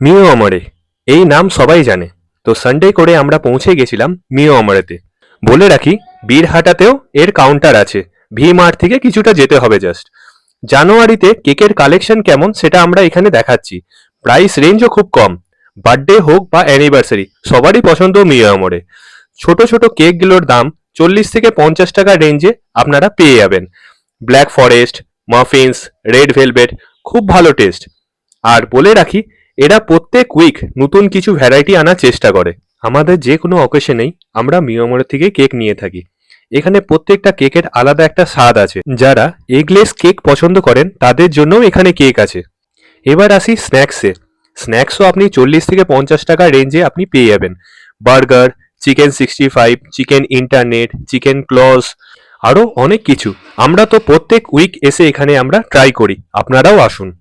মিও আমরে এই নাম সবাই জানে। তো সানডে করে আমরা পৌঁছে গেছিলাম মিও আমরেতে। বলে রাখি, বীরহাটাতেও এর কাউন্টার আছে। ভি মার্ট থেকে কিছুটা যেতে হবে জাস্ট। জানুয়ারিতে কেকের কালেকশন কেমন সেটা আমরা এখানে দেখাচ্ছি। প্রাইস রেঞ্জও খুব কম। বার্থডে হোক বা অ্যানিভার্সারি সবারই পছন্দ মিও আমরে। ছোট ছোট কেকগুলোর দাম 40 থেকে 50 টাকার রেঞ্জে আপনারা পেয়ে যাবেন। Black forest, muffins, red velvet, খুব ভালো টেস্ট। আর বলে রাখি, এরা প্রত্যেক উইক নতুন কিছু ভ্যারাইটি আনার চেষ্টা করে। আমাদের যে কোনো অকেশনেই আমরা মিয়ামর থেকে কেক নিয়ে থাকি। এখানে প্রত্যেকটা কেকের আলাদা একটা স্বাদ আছে। যারা এগলেস কেক পছন্দ করেন তাদের জন্যও এখানে কেক আছে। এবার আসি স্ন্যাক্সে। স্ন্যাক্সও আপনি 40 থেকে 50 টাকার রেঞ্জে আপনি পেয়ে যাবেন। Burger, chicken 65, chicken internet, chicken ক্লজ, আরও অনেক কিছু। আমরা তো প্রত্যেক উইক এসে এখানে আমরা ট্রাই করি। আপনারাও আসুন।